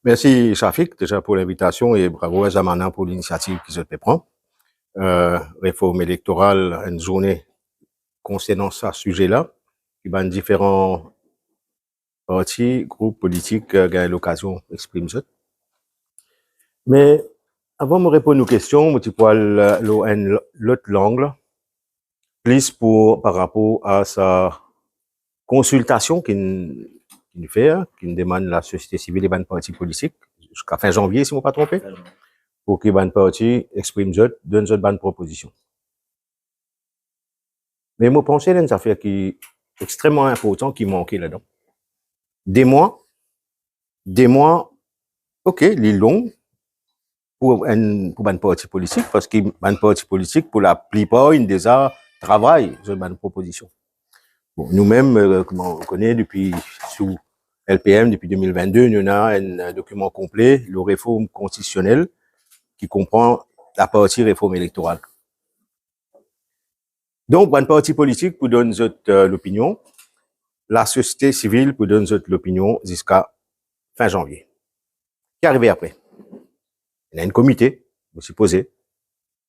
Merci, Shafik, déjà pour l'invitation et bravo à Zamana pour l'initiative qu'ils ont prendre. Réforme électorale, une journée concernant ce sujet-là, qui va différents partis, groupes politiques qui ont l'occasion d'exprimer ça. Mais avant de me répondre aux questions, je vais l'autre langue, plus par rapport à sa consultation qu'il fait, qui demande la société civile et les partis politiques, jusqu'à fin janvier, si je ne me pas trompé, pour que les partis expriment, donnent une bonne proposition. Mais moi, pense à une affaire qui est extrêmement importante qui manquait là-dedans. Des mois, ok, les longs pour un parti politique, parce que un parti politique, pour la plupart, ils déjà travaillent sur une proposition. Bon, nous-mêmes, comme on connaît depuis sous LPM, depuis 2022, nous avons un document complet, la réforme constitutionnelle, qui comprend la partie réforme électorale. Donc, un parti politique pour donner l'opinion, la société civile pour donner l'opinion jusqu'à fin janvier. Qui est arrivé après? Il y a un comité, vous supposez,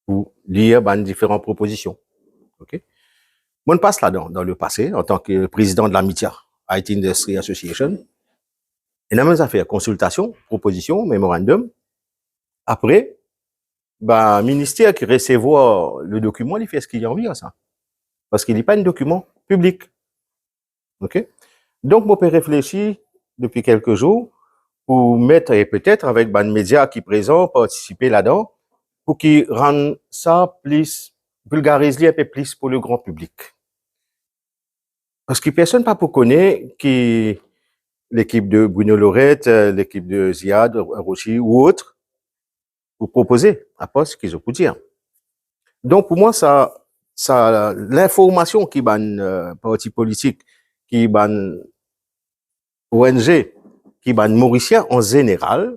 pour lire différentes propositions. OK? Moi, je passe là-dedans, dans le passé, en tant que président de la MITIA, IT Industry Association. Il y a même affaires, consultation, proposition, mémorandum. Après, le ministère qui recevoir le document, il fait ce qu'il a envie à ça. Parce qu'il n'est pas un document public. OK? Donc, moi, je peux réfléchir depuis quelques jours pour mettre, et peut-être avec les médias qui présent, participer là-dedans, pour qu'ils rendent ça plus, vulgarisent un peu plus pour le grand public. Parce que personne pas pour connaître qui l'équipe de Bruno Lorette, l'équipe de Ziad, Rochi ou autres, pour proposer à poste qu'ils ont pu dire. Donc, pour moi, ça, l'information qui ban parti politique, qui ban ONG, qui ban Mauricien en général,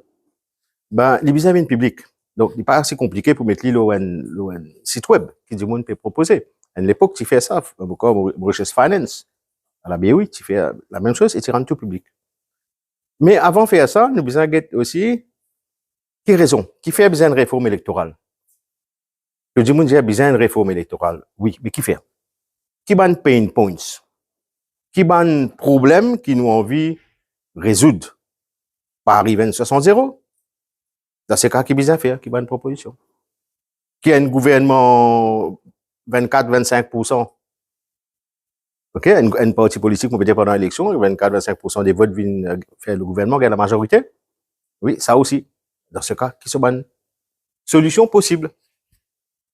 les vis-à-vis public. Donc, il n'est pas assez compliqué pour mettre un site web qui du monde peut proposer. À l'époque, tu fais ça, comme Mauritius Finance, à la BOI, tu fais la même chose et tu rends tout public. Mais avant de faire ça, nous besoin aussi, qui raison? Qui fait besoin de réforme électorale? Le du monde a besoin de réforme électorale. Oui, mais qui fait? Qui ban pain points? Qui ban problème qui nous envie résoudre? Pas arriver à 60-0. Dans ce cas, qui besoin de faire? Qui ban proposition? Qui a un gouvernement 24-25%? OK, un parti politique, on peut dire pendant l'élection, 24-25% des votes viennent faire le gouvernement, gagne la majorité. Oui, ça aussi. Dans ce cas, qui se ban? Solution possible.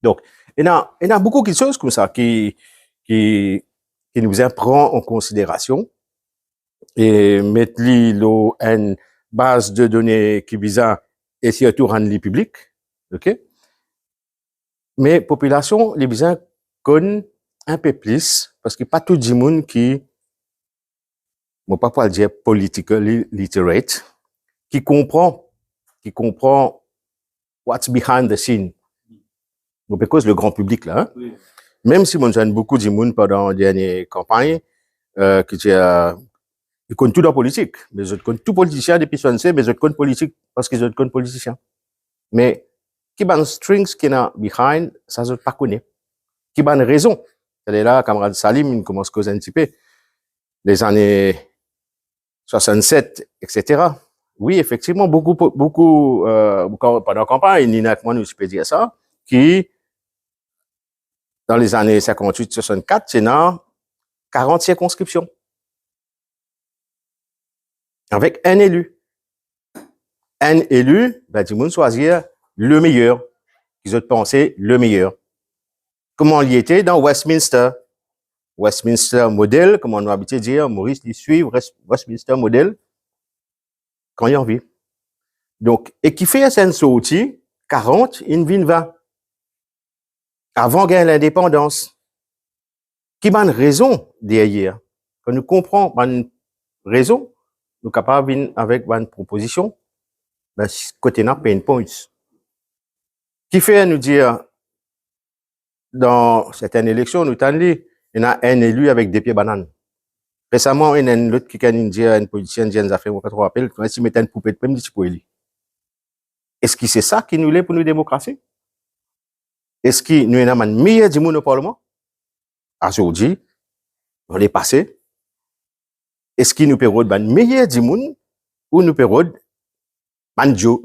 Donc, il y a beaucoup de choses comme ça qui nous prend en considération et mettre une base de données qui vise à et surtout rendre les publics. OK? Mais population, les besoins connaissent un peu plus parce que pas tout le monde qui, moi pas pour dire politically literate, qui comprend what's behind the scene. Donc, parce que le grand public là, hein? Oui. Même si mon jeune beaucoup de monde pendant la dernière campagne, ils connaissent tout dans la politique, mais ils connaissent tout politicien depuis 66, mais ils connaissent politique parce qu'ils connaissent politicien. Mais, qui ban strings qui est behind, ça je pas connaît. Qui ban raison. Elle est là, camarade Salim, il commence à causer un petit peu. Les années 67, etc. Oui, effectivement, beaucoup, pendant la campagne, Nina, moi, nous peux dire ça, qui, dans les années 58-64, c'est dans 40 circonscriptions. Avec un élu. Un élu, tout le monde choisir le meilleur. Ils ont pensé le meilleur. Comment il y était dans Westminster? Westminster modèle, comme on a habitué de dire, Maurice, il suit Westminster modèle quand il en vit. Donc, et qui fait un sortie, 40, une vine 20. Avant gain l'indépendance. Qui m'a une raison derrière? Quand nous comprenons une raison, nous sommes capables avec une proposition, côté n'a pain points. Qui fait nous dire, dans certaines élections, nous t'en dit, il y a un élu avec des pieds bananes. Récemment, il y a une autre qui a dit, une politicienne, j'ai affaires, on peut rappelle, quand il mettait une poupée de même, dit pour lui. Est-ce que c'est ça qui nous l'est pour nous démocratie? Est-ce que nous avons un meilleur du monde au Parlement? Aujourd'hui, on est passé. Est-ce que nous pouvons un meilleur du monde ou nous pouvons un Joe?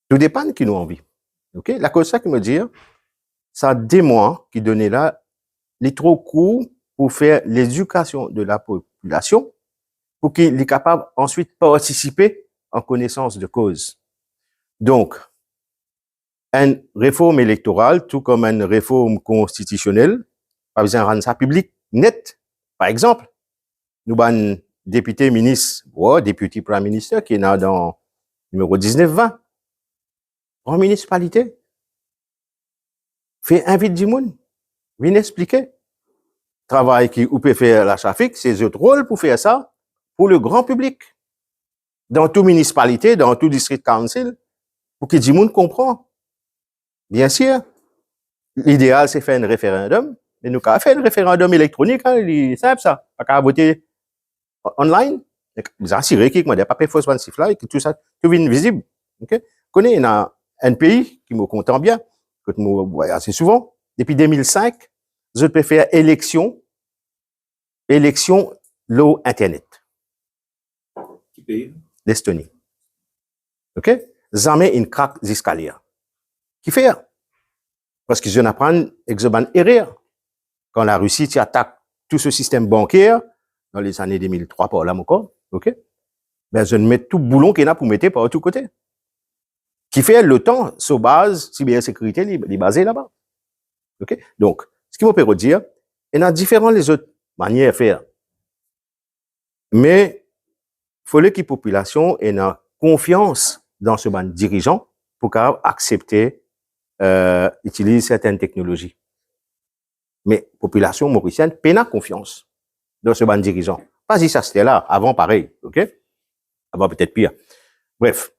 Tout dépend de qui nous envie. OK? La cause ça qui me dit, ça des mois qui donnaient là, les trop courts pour faire l'éducation de la population pour qu'il est capable ensuite participer en connaissance de cause. Donc, une réforme électorale, tout comme une réforme constitutionnelle, pas besoin de rendre ça public, net. Par exemple, nous avons un député ministre, ou député premier ministre qui est dans numéro 19-20, en municipalité, fait invite du monde, viens expliquer. Travail qui ou peut faire la trafic, c'est autre rôle pour faire ça, pour le grand public. Dans toute municipalité, dans tout district council, pour que du monde comprend. Bien sûr, l'idéal, c'est faire un référendum, mais nous, avons fait un référendum électronique, hein, c'est simple ça. Pas qu'à voter online. Vous assurez qu'il y a pas de fausse là et que tout ça, tout est visible. OK? Connais, il y a un pays qui me content bien, que je vois assez souvent. Depuis 2005, je peux faire élection, l'eau Internet. Qui pays? L'Estonie. OK? Jamais une craque d'escalier. Qui fait? Parce qu'ils apprennent exoban erreur. Quand la Russie attaque tout ce système bancaire, dans les années 2003 par là encore, OK? Ben, je mets tout boulon qu'il y a pour mettre par tous côtés. Qui fait le temps, sur base, cybersécurité, il est basé là-bas. OK? Donc, ce qui me peut dire, il y a différentes les autres manières de faire. Mais, il faut que la population ait confiance dans ce ban dirigeant pour accepter, utiliser certaines technologies. Mais, population mauricienne, peine confiance dans ce ban dirigeant. Pas si ça c'était là, avant pareil, OK? Avant peut-être pire. Bref.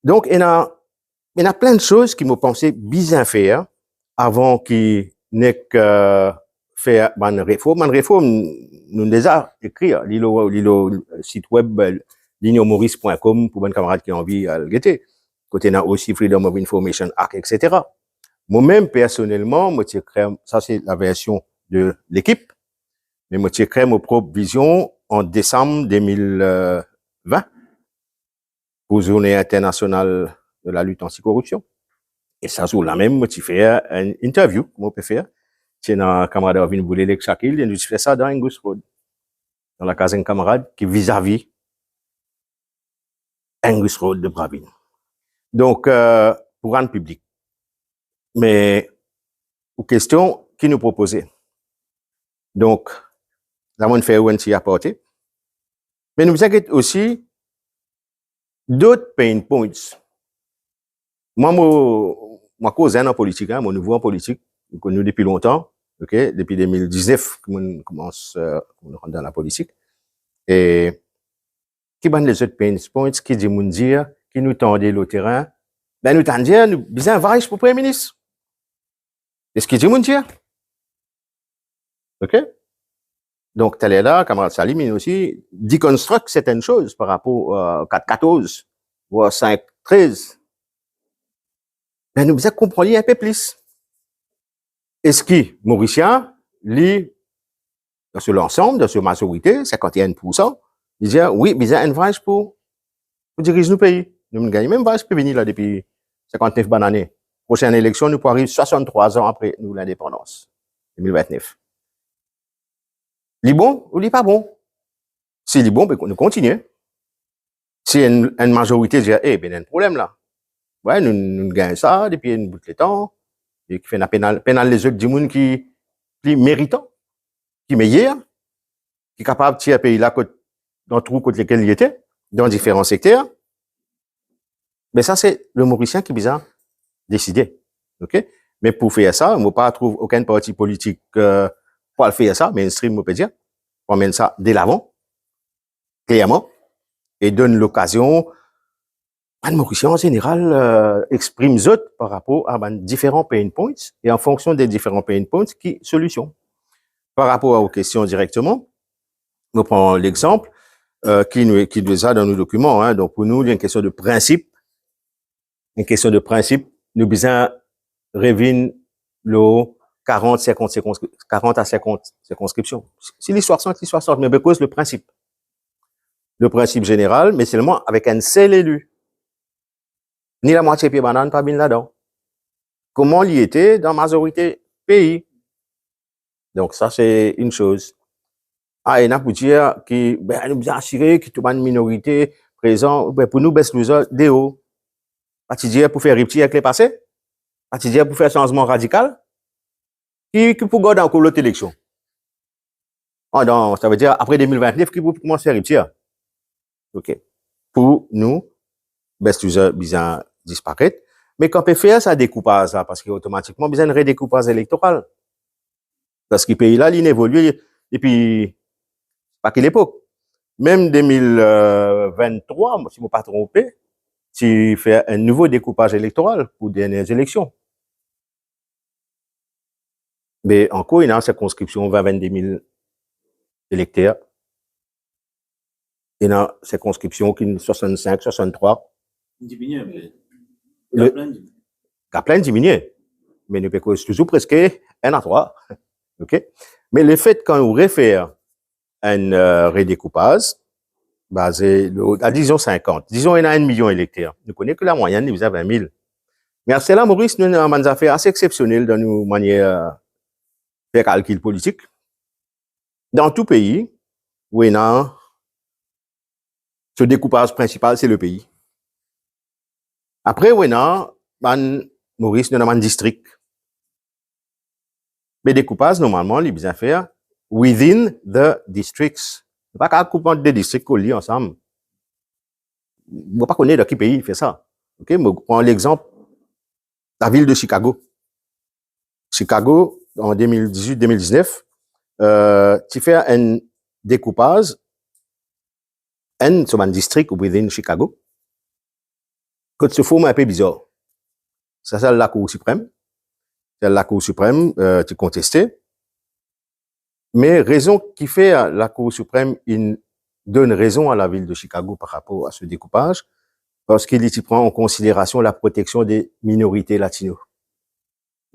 Donc, il y a plein de choses qui me pensaient bien faire avant qu'il n'ait que faire une réforme. Une réforme, nous déjà écrit, le site web, lignomaurice.com pour un camarade qui a envie à le guetter. Côté n'a aussi Freedom of Information Act, etc. Moi-même, personnellement, ça c'est la version de l'équipe, mais moi, j'ai créé ma propre vision en décembre 2020 pour Journée internationale de la lutte anticorruption. Et ça, sur la même, moi, j'ai fait une interview, comment on peut faire. C'est un camarade qui vient bouler avec Shakil, et nous fait ça dans Angus Road. Dans la case d'un camarade qui est vis-à-vis Angus Road de Bravine. Donc, pour rendre public. Mais, aux questions qui nous proposaient. Donc, nous avons fait un petit apporté. Mais nous inquiète aussi d'autres pain points. Moi, cause en politique, mon nouveau en politique, nous connu depuis longtemps, ok, depuis 2019, on commence, on rentre dans la politique. Et, qui ban les autres pain points, qui dit moun dire, qui nous tendait le terrain, ben nous tendait dire, nous besoin vache pour Premier ministre. Est-ce qu'il dit moun dire? Ok? Donc, tel est là, camarade Salim, il aussi déconstruct certaines choses par rapport à 4-14 ou à 5-13. Mais nous besoin comprendre un peu plus. Est-ce que Mauricien, lui, dans ce l'ensemble, dans ce majorité, 51%, il dit, oui, besoin un voyage pour diriger nos pays. Nous gagnons même voyage pour venir là depuis 59 bonnes années. Prochaine élection, nous pourrons arriver 63 ans après nous l'indépendance. 2029. Il est bon ou il est pas bon? Si il est bon, ben, nous continuons. Si une majorité dit, ben, il y a un problème là. Ouais, nous gagnons ça depuis une bout de temps. Et qui fait un pénal les autres du monde qui méritant, qui meilleur, qui est capable de tirer un pays là, dans le trou contre lequel il était, dans différents secteurs. Mais ça, c'est le Mauricien qui est bizarre décidé. OK? Mais pour faire ça, on ne pas trouver aucun parti politique, pour le faire ça, mainstream, on peut dire. On mène ça dès l'avant, clairement, et donne l'occasion, un Mauricien en général, exprime autres par rapport à différents pain points, et en fonction des différents pain points, qui solution. par rapport aux questions directement, nous prenons l'exemple qui nous a dans nos documents. Hein. Donc, pour nous, il y a une question de principe. Une question de principe. Nous besoin revient le 40 à 50 circonscriptions. Si l'histoire sort, mais because le principe. Le principe général, mais seulement avec un seul élu. Ni la moitié pied banane, pas bien là-dedans. Comment l'y était dans la majorité pays. Donc, ça, c'est une chose. Ah, et n'a pour dire que, nous bien assurer que tout le monde minorité présent, pour nous, baisse nous autres, déo. Pas dire pour faire rupture avec les passés. Pas dire pour faire changement radical. Qui pour garder encore l'autre élection. Ah, non, ça veut dire, après 2029, qui pour commencer à rupture. OK. Pour nous, baisse nous autres, bien disparaître. Mais quand on peut faire ça découpage, là, parce qu'automatiquement, besoin de redécoupage électoral. Parce que le pays là, il évolue depuis, pas quelle époque. Même 2023, si je ne me pas trompé, tu fais un nouveau découpage électoral pour les dernières élections. Mais encore, il y a une circonscription 22 000 électeurs. Il y a une circonscription qui est 65, 63. Diminué, mais. Plein diminué. Mais nous pouvons toujours presque 1 à 3. OK? Mais le fait quand on réfère un redécoupage, basé à disons 50, disons il y a 1 million d'électeurs. Nous connaissons que la moyenne, il y a 20 000. Mais à cela, Maurice, nous avons des affaires assez exceptionnelles dans nos manières de faire calcul politique. Dans tout pays, où il y a ce découpage principal, c'est le pays. Après, où il y a, Maurice, nous avons un district. Mais découpage, normalement, les besoin faire within the districts. Pas qu'à couper des districts qu'on lit ensemble. On ne pas connaître dans quel pays fait ça. OK? Je prends l'exemple, la ville de Chicago. Chicago, en 2018-2019, tu fais un découpage, sur un district within Chicago. Quand ce forme un peu bizarre. Ça, c'est la Cour suprême. C'est la Cour suprême, tu contesté. Mais raison qui fait la Cour suprême, il donne raison à la ville de Chicago par rapport à ce découpage, parce qu'il y prend en considération la protection des minorités latino.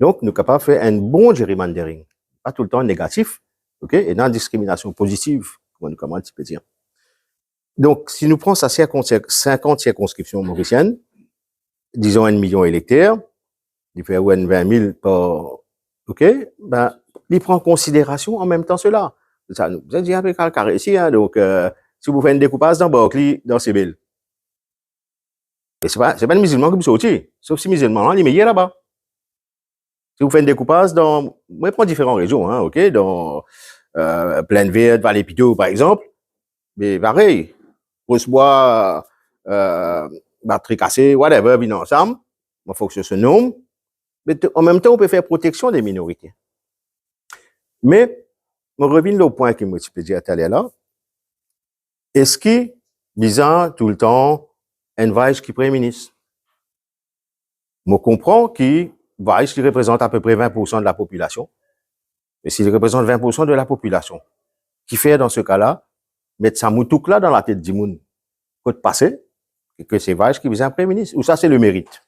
Donc, nous sommes capables de faire un bon gerrymandering. Pas tout le temps négatif, OK? Et dans la discrimination positive, comment tu peux dire. Donc, si nous prenons ça 50 circonscriptions mauriciennes, disons 1 million d'électeurs, il fait 20 000 par, OK? Ben, il prend en considération en même temps cela. Ça nous a dit avec un carré ici, hein, donc, si vous faites un découpage dans Berkeley, dans Séville. Et c'est pas un musulman qui peut sortir. Sauf si musulman, il est meilleur là-bas. Si vous faites un découpage dans, moi, je prends différentes régions, hein, OK? Dans, Plaine-Verte, Vallée-Pitot, par exemple. Mais pareil. Rosebois, batterie cassée, whatever, bien ensemble. Il faut que ce nomme. Mais en même temps, on peut faire protection des minorités. Mais, je reviens au point que je peux dire tout à l'heure là. Est-ce que, disant tout le temps, un Vaïch qui est Premier ministre? Je comprends que Vaïch qui représente à peu près 20% de la population. Mais s'il représente 20% de la population, qui fait dans ce cas-là, mettre sa moutouk là dans la tête du monde, côte passé, et que c'est Vaïch qui vise un Premier ministre? Ou ça, c'est le mérite?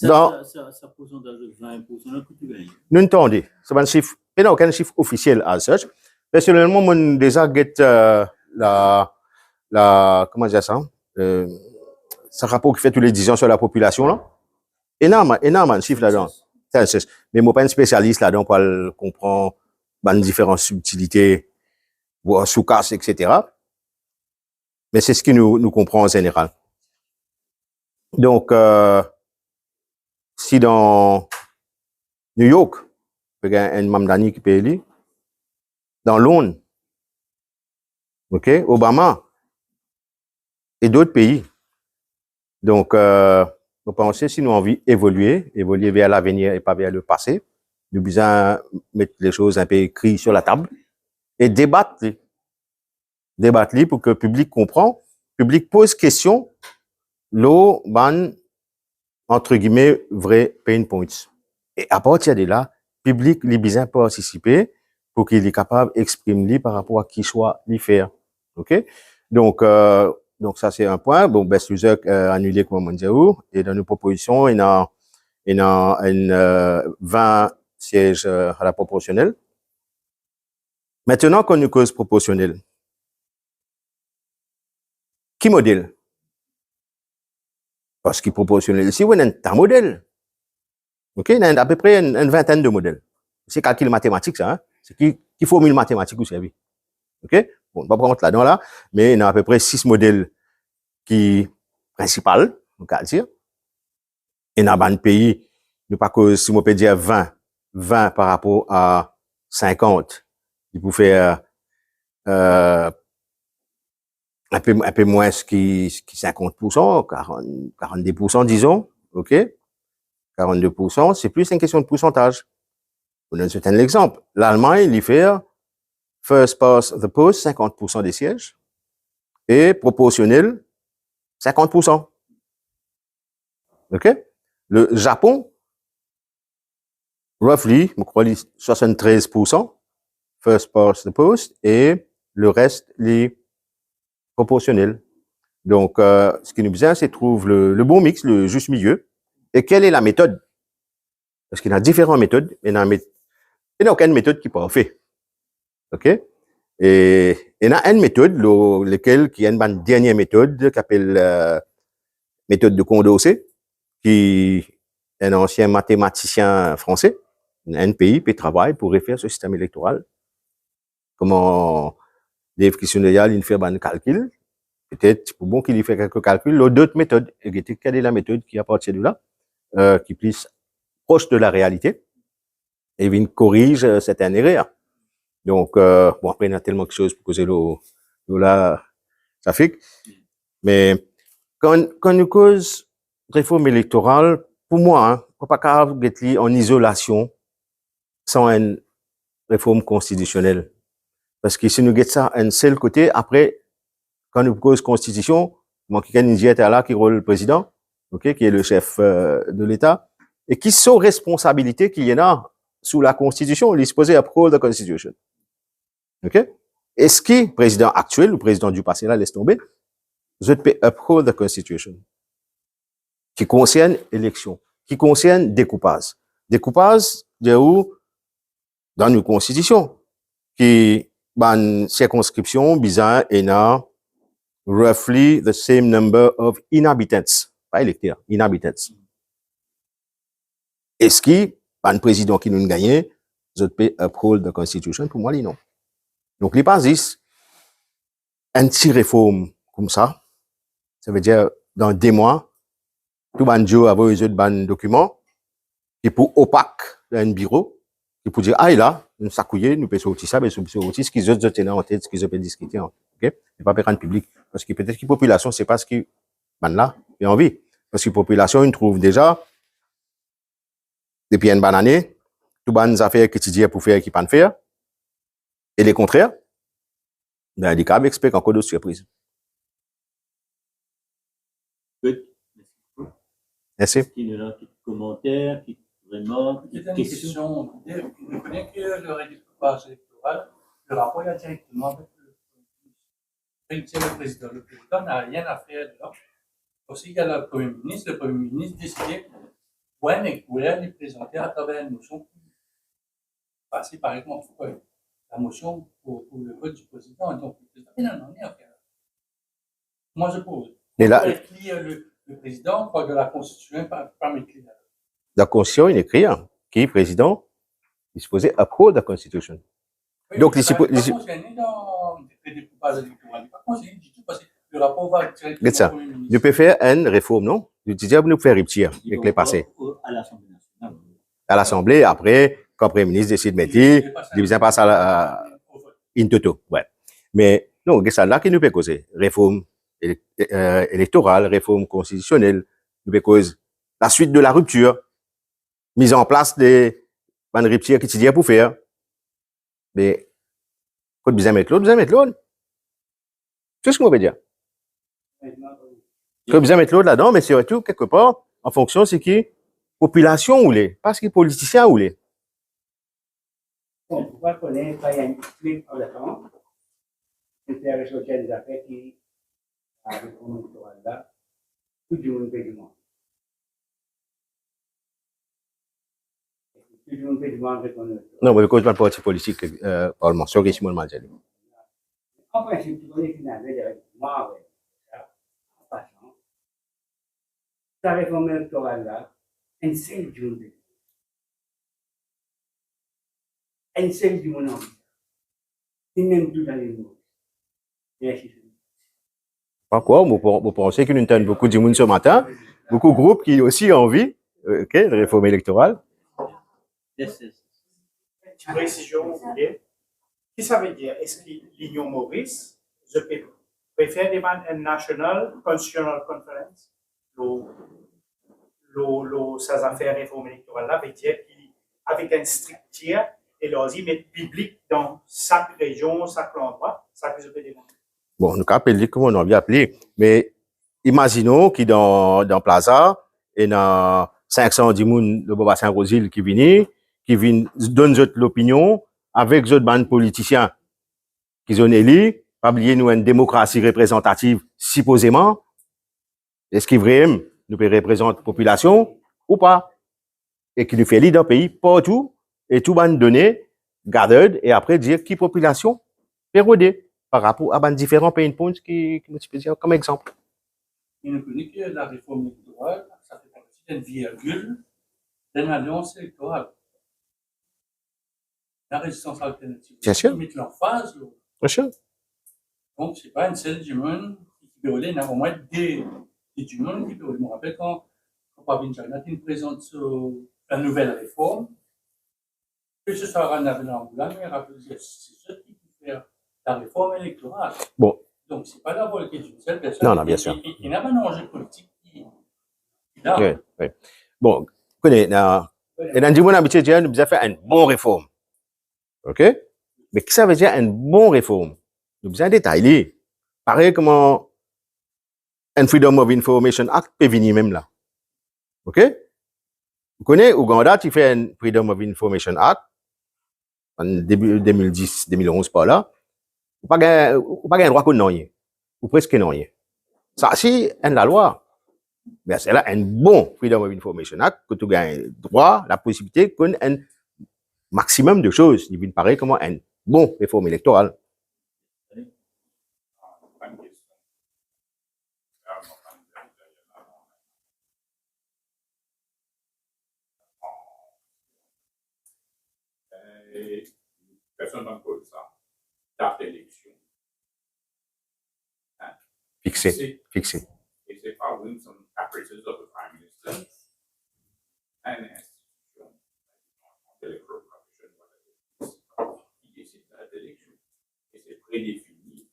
Ça pourcentage de 20%, que tu gagnes. Nous entendons. C'est un chiffre, il n'y a aucun chiffre officiel à such. Personnellement, moi, déjà, comment dire ça? Ce rapport qui fait tous les 10 ans sur la population, là. Énorme, un chiffre là-dedans. Mais moi, pas un spécialiste là-dedans pour comprendre, différentes subtilités, voire sous-casse, etc. Mais c'est ce qui nous comprend en général. Donc, si dans New York, il y a un Mamdani qui peut élire, dans Londres, OK, Obama, et d'autres pays. Donc, nous pensons, si nous avons envie d'évoluer vers l'avenir et pas vers le passé, nous besoin mettre les choses un peu écrites sur la table et débattre pour que le public comprend, le public pose question, l'eau, entre guillemets, vrai pain points. Et à partir de là, le public, les besoin participer pour qu'il est capable d'exprimer par rapport à qui soit l'y faire. OK? Donc ça, c'est un point. Bon, ben, Suzek annulé, comme on dit, et dans nos propositions, il y a 20 sièges à la proportionnelle. Maintenant, qu'on nous cause proportionnelle, qui modèle? Parce qu'il proportionnel ici, on a un modèle. OK? Il y a à peu près une vingtaine de modèles. C'est calcul mathématique, ça, hein? C'est qui formule mathématique, vous savez. OK? Bon, on va pas rentrer là-dedans, là, mais il y a à peu près 6 modèles qui, principal, on va dire. Et dans un pays, nous pas que, si on peut dire 20 par rapport à 50, il peut faire, un peu moins qui 50%, 42%, disons. OK? 42%, c'est plus une question de pourcentage. On donne un exemple. L'Allemagne, il fait first past the post, 50% des sièges, et proportionnel, 50%. OK? Le Japon, roughly, je crois, 73%, first past the post, et le reste, les proportionnels. Donc, ce qui nous besoin, c'est de trouver le bon mix, le juste milieu. Et quelle est la méthode? Parce qu'il y a différentes méthodes, il n'y a aucune méthode qui est parfaite. OK? Et il y a une méthode, qui est une dernière méthode, qui s'appelle méthode de Condorcet, qui est un ancien mathématicien français, un pays, qui travaille pour refaire ce système électoral. Comment les questionnaires, il fait un calcul. Peut-être, pour bon qu'il y fait quelques calculs, d'autres méthodes. Et quelle est la méthode qui, à partir de là, qui est plus proche de la réalité, et il corrige certaines erreurs. Donc, bon, après, il y a tellement de choses pour causer là, ça fait. Mais, quand nous cause réforme électorale, pour moi, hein, on ne peut pas être en isolation sans une réforme constitutionnelle. Parce que si nous guettons ça un seul côté, après, quand nous cause constitution, moi, qui est là, qui est le président, OK, qui est le chef de l'État, et qui sont responsabilités qu'il y en a sous la constitution, il est supposé uphold the constitution. OK? Est-ce que le président actuel, le président du passé, là, laisse tomber, je peux uphold the constitution, qui concerne élection, qui concerne découpage. Découpage, de où? Dans nos constitutions, qui, ban circonscription, bizarre, et na, roughly the same number of inhabitants. Pas électeurs, inhabitants. Est-ce que, ban président qui nous gagne, je peux uphold the constitution? Pour moi, non. Donc, les bases, un petit réforme comme ça veut dire, dans 2 mois, tout banjo a besoin de documents, qui pour opaque dans un bureau, qui pour dire, ah, là, nous s'accouiller, nous pouvons sortir ça, mais nous pouvons sortir ce qu'ils ont tenu en tête, ce qu'ils ont discuté, ok? C'est pas rendre public. Parce que peut-être que la population, c'est pas ce qui, là, a envie. Parce que la population, ils trouvent déjà, depuis une bonne année, tout bonnes affaires quotidiennes pour faire qui pas faire. Et les contraires, ben, les cas expliquent encore d'autres surprises. Merci. Il y a un petit commentaire, qui vraiment. C'est une question. Je connais que le redécoupage électoral, le rapport est directement avec le président. Le président n'a rien à faire là. Aussi, il y a le Premier ministre. Le Premier ministre décidait où les présenter à travers une motion passer par exemple la motion pour le vote du président. Donc, le président n'a rien à faire. Moi, je pose. Mais là, le président, pas de la Constitution, pas m'écrire. La Constitution, il écrit, hein, qui est président, il est supposé uphold la Constitution. Oui, donc, il n'est pas concerné dans le découpage électoral. Il n'est pas concerné du tout parce que le rapport va directement au Premier ministre. Je peux faire une réforme, non? Je disais, nous faire rupture avec les passés. À l'Assemblée nationale. À l'Assemblée, après, quand le Premier ministre décide de mettre, il vient passer à in toto, ouais. Mais, non, c'est ça là qui nous peut causer. Réforme électorale, réforme constitutionnelle, nous peut causer la suite de la rupture, mise en place des ruptures quotidiennes pour faire. Mais, quand vous mettre l'autre, c'est ce qu'on veut dire. Quand vous mettre l'autre là-dedans, mais surtout, quelque part, en fonction, c'est qui? Population ou les, parce que politiciens ou les. Bon, pourquoi connaître pas, il y a une explique en temps, c'est ressortir des affaires qui, avec le électoral là, tout le monde peut demander. Tout le monde peut demander qu'on Non, mais le cause d'un parti politique, parlement, sur les Simon Manzali. en principe, tu connais finalement, il y a moi, ouais, en passant, la réforme électorale là, un seul du monde. Un seul du monde en vie. Et même tout dans les mots. Merci. Pourquoi? Vous pensez qu'il y a beaucoup de monde ce matin, beaucoup de groupes qui aussi ont envie, ok, de réforme électorale. Yes, yes. Petite précision, vous voulez. Qu'est-ce que ça veut dire? Est-ce que l'Union Maurice, je préfère demander une National Constitutional Conference, ces affaires réforme électorale là, veut dire qu'avec une structure et l'aussi mettre public dans chaque région, chaque endroit, ça que je peux demander. Bon, nous appelons comment on a bien appelé, mais imaginons qu'il dans Plaza, et dans 510 moun de Boba Saint-Rosil qui viennent donner l'opinion avec d'autres bandes politiciens qui ont élus, pas oublier nous une démocratie représentative supposément. Est-ce qu'il vraiment nous peut représenter la population ou pas? Et qui nous fait lire dans le pays partout et tout ban donner, gathered et après dire qui population pérodée par rapport à différents pain points qui nous dire comme exemple. Il nous connaît que la réforme électorale, ça fait partie d'une virgule d'une alliance électorale. La résistance alternative. Bien sûr. Ils mettent l'emphase. Bien sûr. Donc, c'est pas une seule du monde qui peut aller, il y a au moins des du monde qui peut aller. Je me rappelle quand Pavin Jagannath présente la nouvelle réforme, que ce soit Rana Benamboula, mais c'est ceux qui peuvent faire la réforme électorale. Bon. Donc, c'est pas la volonté d'une seule personne. Non, non, bien sûr. Il y a un enjeu politique qui est là. Oui, oui. Bon, vous connaissez, et dans mon habitude, nous avons fait une bonne réforme. OK? Mais qu'est-ce que ça veut dire une bonne réforme? Nous avons détaillé. Pareil comment un Freedom of Information Act peut venir même là. OK? Vous connaissez, Ouganda, tu fais un Freedom of Information Act en début 2010, 2011 par là. Vous n'avez pas un droit qu'on n'en ait. Ou presque n'en ait. Ça, c'est la loi. Mais c'est là un bon Freedom of Information Act que tu as droit, la possibilité qu'on ait un maximum de choses. Il vient pareil comme un bon réforme électorale. Personne ne pose ça. Date d'élection. Fixé. Et c'est pas some caprices of the Prime Minister and institution, electoral commission, qui décide de date d'élection. Et c'est prédéfini.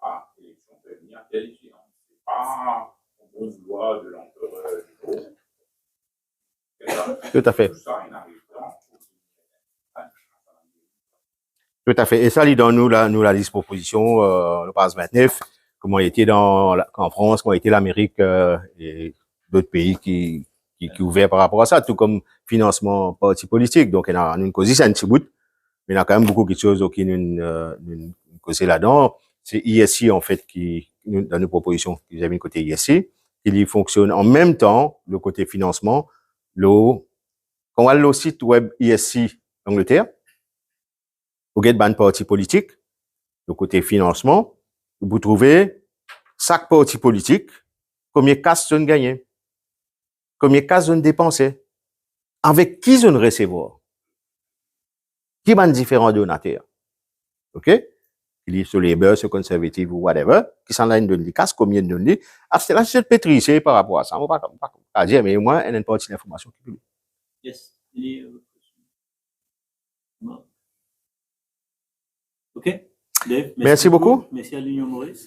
Voilà, l'élection peut venir à telle échéance. C'est pas au bon vouloir de l'empereur du jour. Tout à fait. Tout ça, il arrive dans. Tout à fait. Et ça, dans nous la disposition, le passe 29, comment il était en France, comment il était l'Amérique, et d'autres pays qui ouverts par rapport à ça, tout comme financement parti politique. Donc, il y a une cause, c'est un petit bout, mais il y a quand même beaucoup de choses qui nous causent là-dedans. C'est ISI, en fait, qui, dans nos propositions, qui avez mis côté ISI, qui fonctionne en même temps, le côté financement, quand on va le site web ISI Angleterre, vous avez un parti politique, le côté financement, vous trouvez chaque parti politique, combien de cases sont gagnées, combien de cases sont dépensées, avec qui sont recevoir, qui sont différents donateurs. OK? Il est sur les beurs, sur conservatifs ou whatever, qui sont là, ils donnent des cases, combien de donnent. Ah, c'est là, c'est pétrissé par rapport à ça. On va pas dire, mais moi, il y a une partie de l'information qui publie. Yes. OK. Dave, Merci beaucoup. Merci à l'Union Maurice.